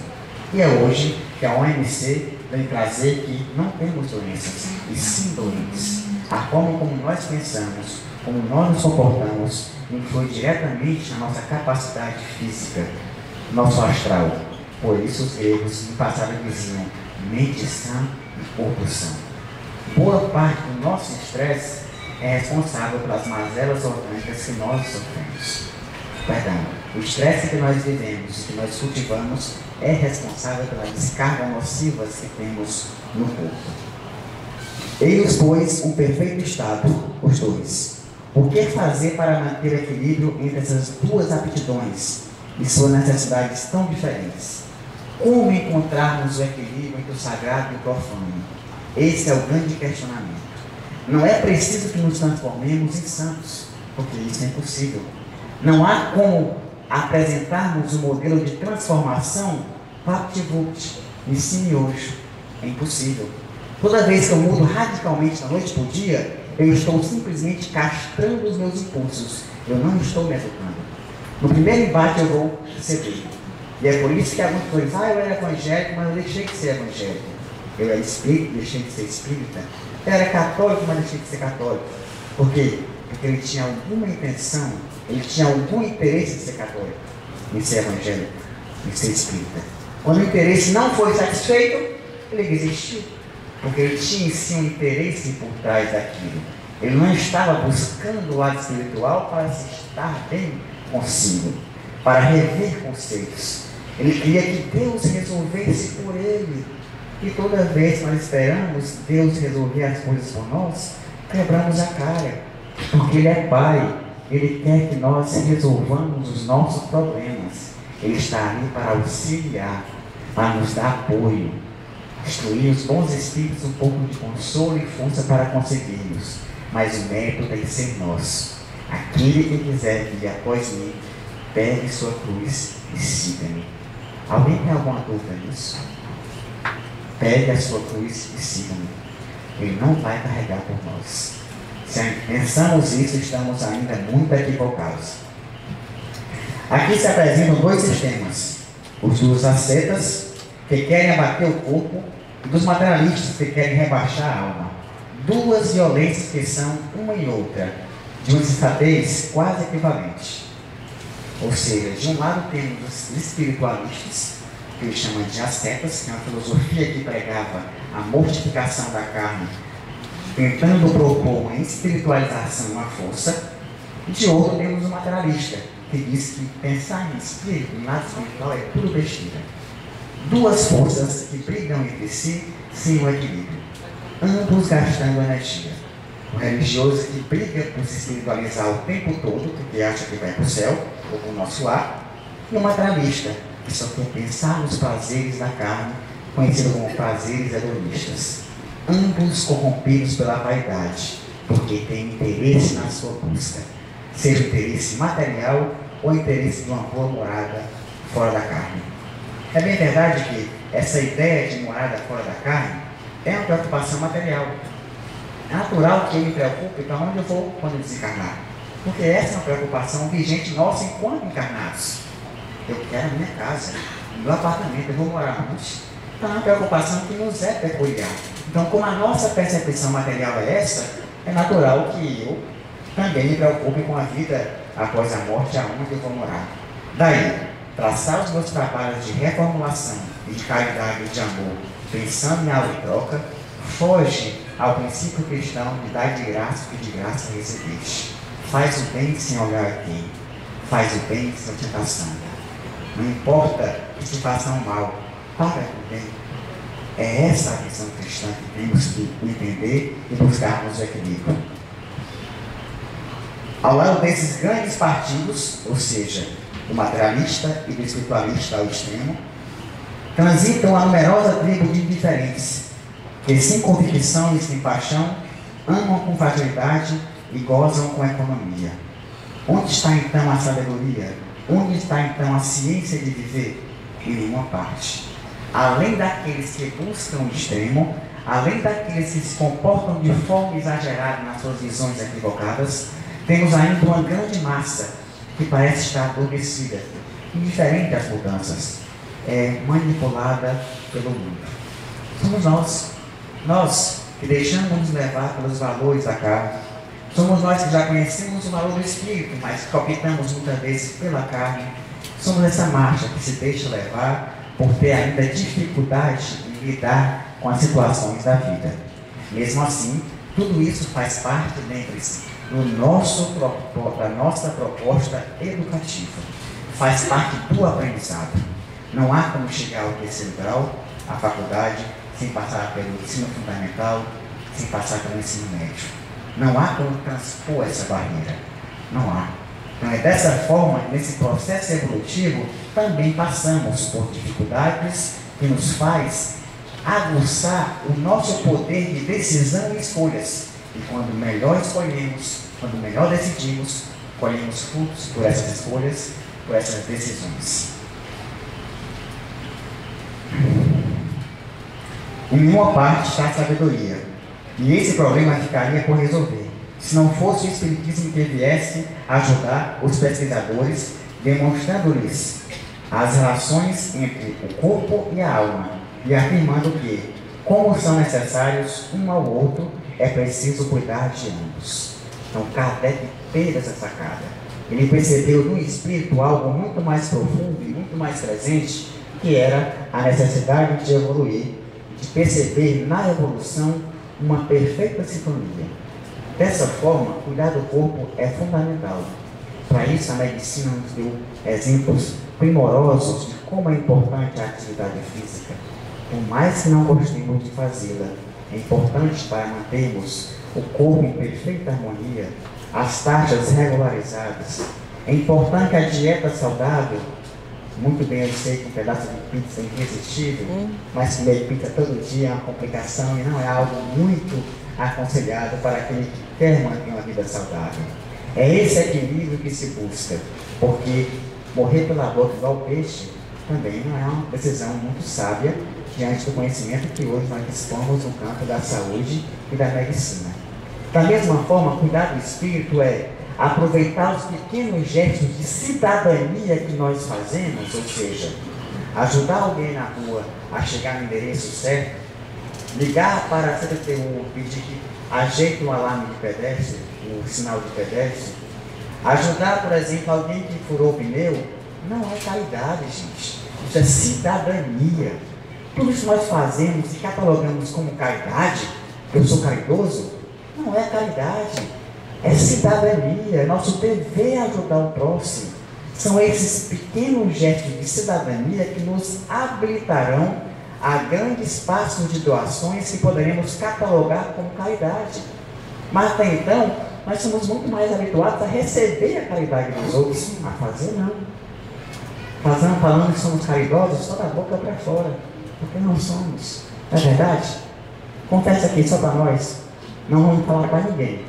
E é hoje que a OMC vem trazer que não temos doenças, e sim doentes. A forma como nós pensamos, como nós nos comportamos, influi diretamente na nossa capacidade física, nosso astral. Por isso os gregos no passado diziam: mente sã e corpo são. Boa parte do nosso estresse é responsável pelas mazelas orgânicas que nós sofremos. Perdão, o estresse que nós vivemos e que nós cultivamos é responsável pelas descargas nocivas que temos no corpo. Eis, pois, um perfeito estado, os dois. O que fazer para manter o equilíbrio entre essas duas aptidões e suas necessidades tão diferentes? Como encontrarmos o equilíbrio entre o sagrado e o profano? Esse é o grande questionamento. Não é preciso que nos transformemos em santos, porque isso é impossível. Não há como apresentarmos um modelo de transformação vapt-vupt, em si miojo. É impossível. Toda vez que eu mudo radicalmente da noite para o dia, eu estou simplesmente castrando os meus impulsos. Eu não estou me educando. No primeiro embate eu vou ceder. E é por isso que alguns dizem: eu era evangélico, mas eu deixei de ser evangélico. Eu era espírita, deixei de ser espírita. Eu era católico, mas deixei de ser católico. Por quê? Porque ele tinha alguma intenção, ele tinha algum interesse em ser católico, em ser evangélico, em ser espírita. Quando o interesse não foi satisfeito, ele desistiu. Porque ele tinha em si um interesse por trás daquilo. Ele não estava buscando o lado espiritual para se estar bem consigo, para rever conceitos. Ele queria que Deus resolvesse por ele. E toda vez que nós esperamos Deus resolver as coisas por nós, quebramos a cara. Porque Ele é Pai. Ele quer que nós resolvamos os nossos problemas. Ele está ali para auxiliar, para nos dar apoio, instruir os bons espíritos um pouco de consolo e força para conseguirmos. Mas o mérito tem que ser nosso. Aquele que quiser vir após mim, Pegue sua cruz e siga-me. Alguém tem alguma dúvida nisso? Pegue a sua cruz e siga-me. Ele não vai carregar por nós. Se pensamos isso, estamos ainda muito equivocados. Aqui se apresentam dois sistemas. Os dos ascetas, que querem abater o corpo, e dos materialistas, que querem rebaixar a alma. Duas violências que são uma e outra, de uma sensatez quase equivalente. Ou seja, de um lado temos os espiritualistas, que eles chamam de ascetas, que é uma filosofia que pregava a mortificação da carne, tentando propor uma espiritualização, uma força. E de outro temos o materialista, que diz que pensar em espírito, em lado espiritual, é tudo besteira. Duas forças que brigam entre si sem o equilíbrio, ambos gastando energia. O religioso que briga por se espiritualizar o tempo todo, porque acha que vai para o céu, ou para o nosso lar, e o materialista, que só quer pensar nos prazeres da carne, conhecido como prazeres hedonistas. Ambos corrompidos pela vaidade, porque têm interesse na sua busca, seja interesse material ou interesse de uma boa morada fora da carne. É bem verdade que essa ideia de morada fora da carne é uma preocupação material. É natural que eu me preocupe para onde eu vou quando eu desencarnar, porque essa é uma preocupação vigente nossa enquanto encarnados. Eu quero a minha casa, o meu apartamento, eu vou morar onde? Então é uma preocupação que nos é peculiar. Então, como a nossa percepção material é essa, é natural que eu também me preocupe com a vida após a morte, aonde eu vou morar. Daí, traçar os meus trabalhos de reformulação e de caridade e de amor, pensando em algo em troca, foge ao princípio cristão de dar de graça o que de graça recebeste. Faz o bem sem olhar a quem. Faz o bem sem tentação. Não importa que se façam mal, para o bem. É essa a visão cristã que temos que entender e buscarmos o equilíbrio. Ao lado desses grandes partidos, ou seja, do materialista e do espiritualista ao extremo, transitam a numerosa tribo de indiferentes, que sem convicção e sem paixão, amam com fragilidade e gozam com economia. Onde está então a sabedoria? Onde está então a ciência de viver? Em nenhuma parte. Além daqueles que buscam o extremo, além daqueles que se comportam de forma exagerada nas suas visões equivocadas, temos ainda uma grande massa que parece estar adormecida, indiferente às mudanças, manipulada pelo mundo. Somos nós que deixamos nos levar pelos valores da carne. Somos nós que já conhecemos o valor do Espírito, mas que optamos muitas vezes pela carne. Somos essa marcha que se deixa levar por ter ainda dificuldade em lidar com as situações da vida. Mesmo assim, tudo isso faz parte, lembre-se, da nossa proposta educativa. Faz parte do aprendizado. Não há como chegar ao terceiro grau, à faculdade, sem passar pelo ensino fundamental, sem passar pelo ensino médio. Não há como transpor essa barreira. Não há. Então é dessa forma, nesse processo evolutivo, também passamos por dificuldades que nos faz aguçar o nosso poder de decisão e escolhas. E quando melhor escolhemos, quando melhor decidimos, colhemos frutos por essas escolhas, por essas decisões. Em nenhuma parte está a sabedoria, e esse problema ficaria por resolver, se não fosse o Espiritismo que viesse ajudar os pesquisadores, demonstrando-lhes as relações entre o corpo e a alma, e afirmando que, como são necessários um ao outro, é preciso cuidar de ambos. Então, Kardec teve essa sacada. Ele percebeu no espírito algo muito mais profundo e muito mais presente, que era a necessidade de evoluir, de perceber na evolução uma perfeita sintonia. Dessa forma, cuidar do corpo é fundamental. Para isso, a medicina nos deu exemplos primorosos de como é importante a atividade física. Por mais que não gostemos de fazê-la, é importante para mantermos o corpo em perfeita harmonia, as taxas regularizadas. É importante a dieta saudável. Muito bem, eu sei que um pedaço de pizza é irresistível, mas comer pizza todo dia é uma complicação e não é algo muito aconselhado para aquele que quer manter uma vida saudável. É esse equilíbrio que se busca, porque Morrer pela boca igual peixe também não é uma decisão muito sábia diante do conhecimento que hoje nós dispomos no campo da saúde e da medicina. Da mesma forma, cuidar do espírito é aproveitar os pequenos gestos de cidadania que nós fazemos, ou seja, ajudar alguém na rua a chegar no endereço certo, ligar para a CTTU, pedir que ajeite o alarme de pedestre, o sinal de pedestre, ajudar, por exemplo, alguém que furou o pneu, não é caridade, gente. Isso é cidadania. Tudo isso nós fazemos e catalogamos como caridade, eu sou caridoso, não é caridade, é cidadania, é nosso dever ajudar o próximo. São esses pequenos gestos de cidadania que nos habilitarão a grandes passos de doações que poderemos catalogar como caridade. Mas até então, nós somos muito mais habituados a receber a caridade dos outros, a fazer não. Falando que somos caridosos, só da boca para fora, porque não somos. Não é verdade? Confessa aqui só para nós, não vamos falar para ninguém.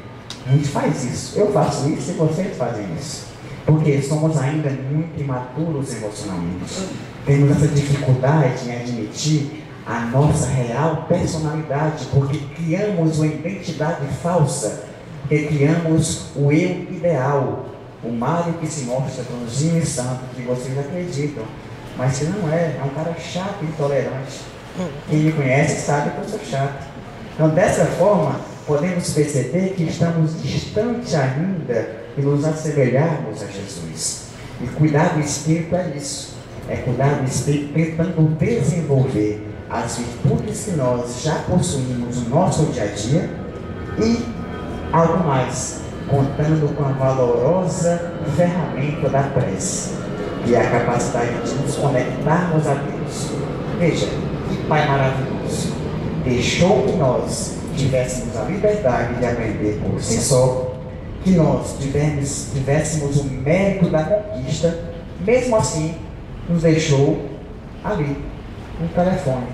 A gente faz isso, eu faço isso e vocês fazem isso. Porque somos ainda muito imaturos emocionalmente. Temos essa dificuldade em admitir a nossa real personalidade, porque criamos uma identidade falsa, porque criamos o eu ideal, o Mário que se mostra bonzinho e santo, que vocês acreditam, mas que não é, é um cara chato e intolerante. Quem me conhece sabe que eu sou chato. Então, dessa forma, podemos perceber que estamos distantes ainda de nos assemelharmos a Jesus. E cuidar do Espírito é isso. É cuidar do Espírito tentando desenvolver as virtudes que nós já possuímos no nosso dia a dia e algo mais, contando com a valorosa ferramenta da prece, que é a capacidade de nos conectarmos a Deus. Veja, que Pai maravilhoso! Deixou que nós tivéssemos a liberdade de aprender por si só, que nós tivéssemos o mérito da conquista, mesmo assim, nos deixou ali, um telefone,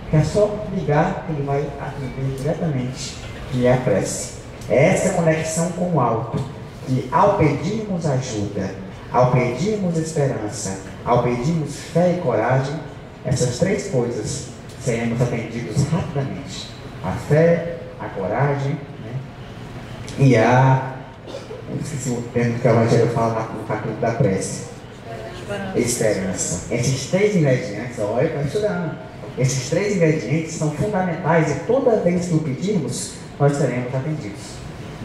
que é só ligar que ele vai atender diretamente, que é a prece. É essa conexão com o alto, que ao pedirmos ajuda, ao pedirmos esperança, ao pedirmos fé e coragem, essas três coisas seremos atendidos rapidamente. A fé, a coragem, né? E eu esqueci o termo que o Evangelho fala no capítulo da prece. Esperança. Esses três ingredientes, olha, está estudando. Esses três ingredientes são fundamentais e toda vez que o pedirmos, nós seremos atendidos.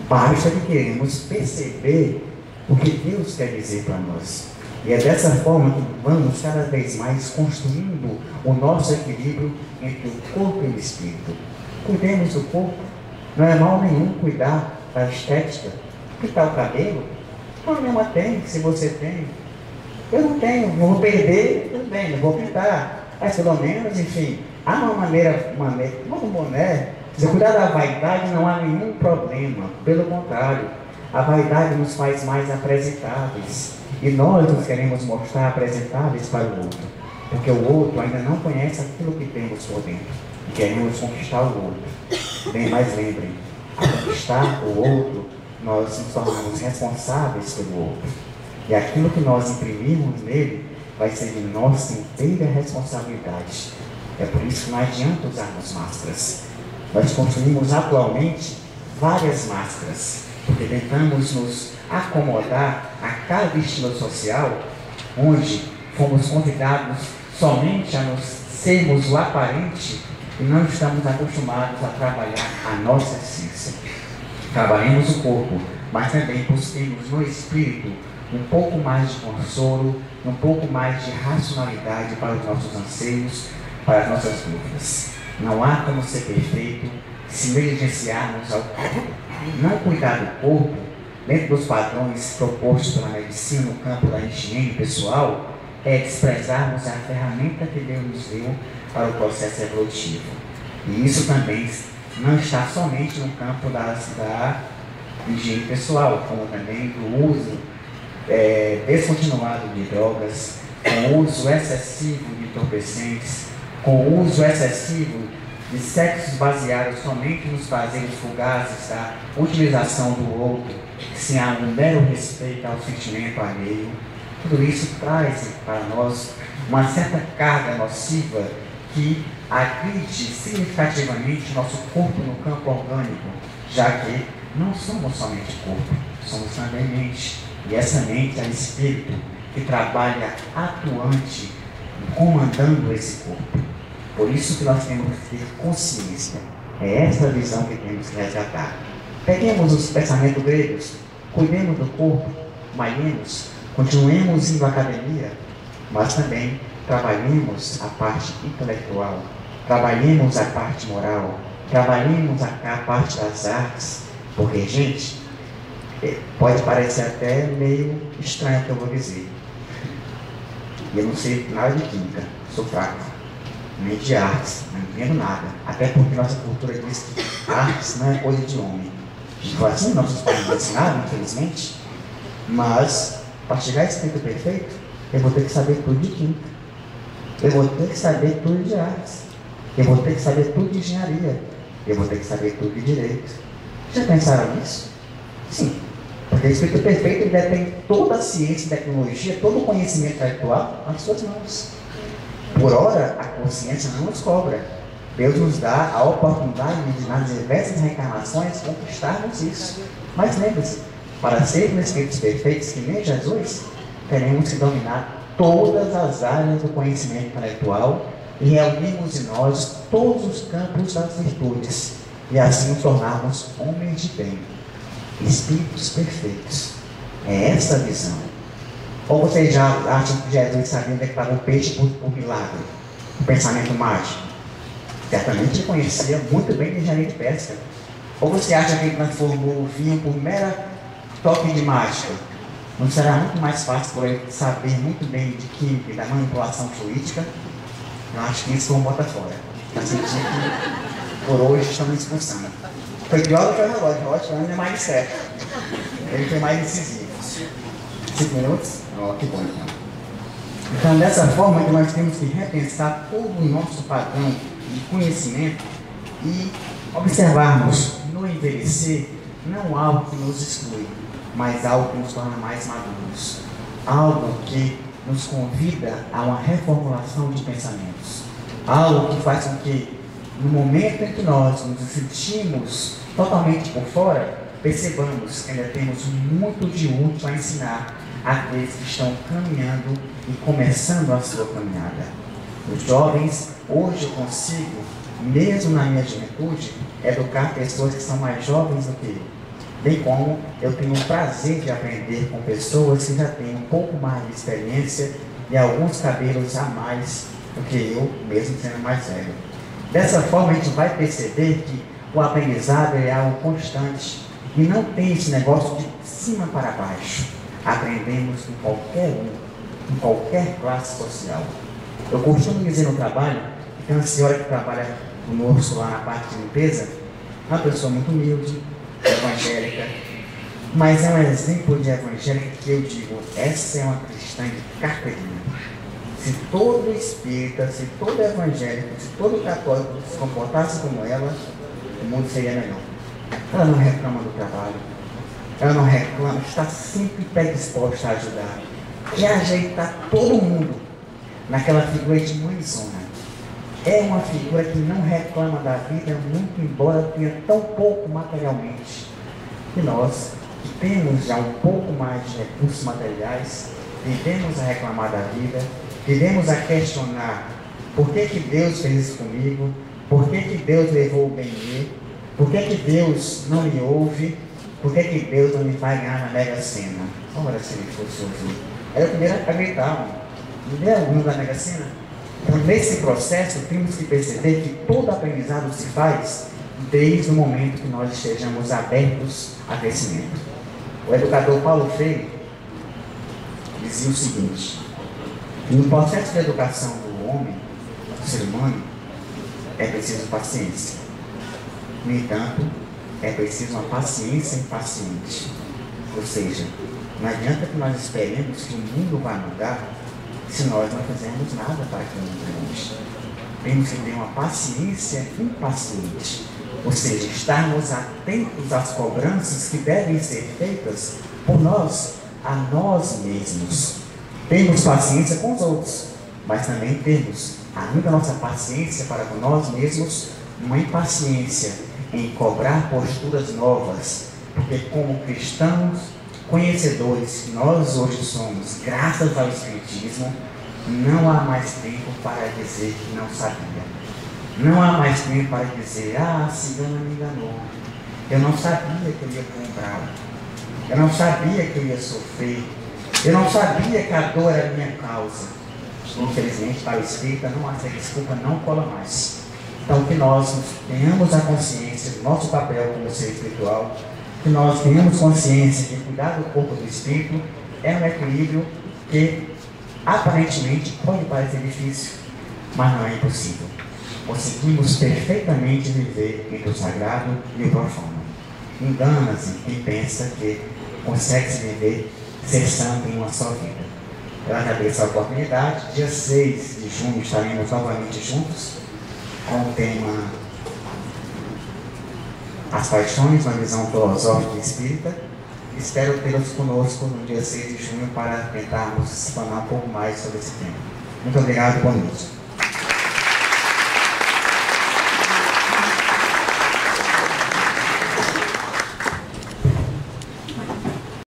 Basta que queremos perceber o que Deus quer dizer para nós. E é dessa forma que vamos cada vez mais construindo o nosso equilíbrio entre o corpo e o espírito. Cuidemos do corpo. Não é mal nenhum cuidar da estética. Pintar o cabelo, problema tem, se você tem. Eu não tenho, não vou perder, tudo bem, não vou pintar. Mas pelo menos, enfim, há uma maneira, um boné. Se cuidar da vaidade, não há nenhum problema. Pelo contrário, a vaidade nos faz mais apresentáveis. E nós nos queremos mostrar apresentáveis para o outro. Porque o outro ainda não conhece aquilo que temos por dentro. E queremos conquistar o outro. Bem, mas lembrem, a conquistar o outro, nós nos tornamos responsáveis pelo outro. E aquilo que nós imprimimos nele vai ser de nossa inteira responsabilidade. É por isso que não adianta usarmos máscaras. Nós construímos atualmente várias máscaras, porque tentamos nos acomodar a cada estilo social, onde fomos convidados somente a nos sermos o aparente e não estamos acostumados a trabalhar a nossa essência. Trabalhemos o corpo, mas também busquemos no espírito um pouco mais de consolo, um pouco mais de racionalidade para os nossos anseios, para as nossas dúvidas. Não há como ser perfeito se negligenciarmos ao corpo. Não cuidar do corpo, dentro dos padrões propostos pela medicina no campo da higiene pessoal, é desprezarmos a ferramenta que Deus nos deu para o processo evolutivo. E isso também não está somente no campo da higiene pessoal, como também do uso descontinuado de drogas, com o uso excessivo de entorpecentes, com o uso excessivo de sexos baseados somente nos prazeres fugazes da utilização do outro, sem um mero respeito ao sentimento alheio. Tudo isso traz para nós uma certa carga nociva que agride significativamente nosso corpo no campo orgânico, já que não somos somente corpo, somos também mente. E essa mente é o espírito que trabalha atuante, comandando esse corpo. Por isso que nós temos que ter consciência. É essa visão que temos que resgatar. Peguemos os pensamentos gregos, cuidemos do corpo, malhemos, continuemos indo à academia, mas também trabalhemos a parte intelectual, trabalhemos a parte moral, trabalhemos a parte das artes, porque, gente, pode parecer até meio estranho o que eu vou dizer. Eu não sei nada de química, sou fraco, nem de artes, não entendo nada, até porque nossa cultura diz que artes não é coisa de homem. Foi assim nossos pais nos ensinaram, infelizmente, mas para chegar a esse espírito perfeito, eu vou ter que saber tudo de química, eu vou ter que saber tudo de artes, eu vou ter que saber tudo de engenharia, eu vou ter que saber tudo de direito. Já pensaram nisso? Sim, porque o espírito perfeito ele detém toda a ciência e tecnologia, todo o conhecimento intelectual nas suas mãos. Por ora, a consciência não nos cobra. Deus nos dá a oportunidade de, nas diversas reencarnações, conquistarmos isso. Mas lembre-se, para sermos espíritos perfeitos, que nem Jesus, teremos que dominar todas as áreas do conhecimento intelectual e reunirmos em nós todos os campos das virtudes, e assim nos tornarmos homens de bem, espíritos perfeitos. É essa a visão. Ou vocês já acham que Jesus sabia onde estava o peixe por milagre? O pensamento mágico? Certamente conhecia muito bem de engenharia de pesca. Ou você acha que ele transformou o vinho por mera toque de mágica? Não será muito mais fácil por ele saber muito bem de química e da manipulação fluídica? Eu acho que isso foi um bota fora. Já senti que por hoje estamos expulsando. Foi pior do que o relógio ainda é mais certo. Ele foi mais decisivo. 5 minutos? Oh, que bom então. Então, dessa forma que nós temos que repensar todo o nosso padrão de conhecimento e observarmos no envelhecer não algo que nos exclui, mas algo que nos torna mais maduros, algo que nos convida a uma reformulação de pensamentos, algo que faz com que no momento em que nós nos sentimos totalmente por fora, percebamos que ainda temos muito de útil a ensinar àqueles que estão caminhando e começando a sua caminhada. Os jovens, hoje eu consigo, mesmo na minha juventude, educar pessoas que são mais jovens do que eu. Bem como eu tenho o prazer de aprender com pessoas que já têm um pouco mais de experiência e alguns cabelos a mais do que eu, mesmo sendo mais velho. Dessa forma, a gente vai perceber que o aprendizado é algo constante e não tem esse negócio de cima para baixo. Aprendemos com qualquer um, em qualquer classe social. Eu costumo dizer no trabalho que tem uma senhora que trabalha conosco lá na parte de limpeza, uma pessoa muito humilde, evangélica, mas é um exemplo de evangélica que eu digo, essa é uma cristã de carteirinha. Se todo espírita, se todo evangélico, se todo católico se comportasse como ela, o mundo seria melhor. Ela não reclama do trabalho, ela não reclama, está sempre predisposta a ajudar e a ajeitar todo mundo naquela figura de mãezona. É uma figura que não reclama da vida, muito embora tenha tão pouco materialmente. E nós, que temos já um pouco mais de recursos materiais, vivemos a reclamar da vida, vivemos a questionar por que Deus fez isso comigo, por que Deus levou o bem-me, por que Deus não me ouve, por que Deus não me faz ganhar na Mega Sena. Ora, se ele fosse ouvir. Era o primeiro a gritar, me dê algum da Mega Sena. Então, nesse processo, temos que perceber que todo aprendizado se faz desde o momento que nós estejamos abertos a crescimento. O educador Paulo Freire dizia o seguinte: no processo de educação do homem, do ser humano, é preciso paciência. No entanto, é preciso uma paciência impaciente. Ou seja, não adianta que nós esperemos que o mundo vá mudar se nós não fizermos nada para que o mundo mude. Temos que ter uma paciência impaciente. Ou seja, estarmos atentos às cobranças que devem ser feitas por nós, a nós mesmos. Temos paciência com os outros, mas também temos, além da nossa paciência para com nós mesmos, uma impaciência em cobrar posturas novas, porque como cristãos conhecedores que nós hoje somos, graças ao Espiritismo, não há mais tempo para dizer que não sabia. Não há mais tempo para dizer, a cigana me enganou. Eu não sabia que eu ia comprar. Eu não sabia que eu ia sofrer. Eu não sabia que a dor era minha causa. Infelizmente, para o espírita, não há essa desculpa, não cola mais. Então, que nós tenhamos a consciência do nosso papel como ser espiritual, que nós tenhamos consciência de cuidar do corpo do espírito, é um equilíbrio que aparentemente pode parecer difícil, mas não é impossível. Conseguimos perfeitamente viver entre o sagrado e o profano. Engana-se quem pensa que consegue se viver ser santo em uma só vida. Eu agradeço a oportunidade. Dia 6 de junho estaremos novamente juntos com o tema As Paixões, uma visão filosófica e espírita. Espero tê-los conosco no dia 6 de junho para tentarmos falar um pouco mais sobre esse tema. Muito obrigado e boa noite.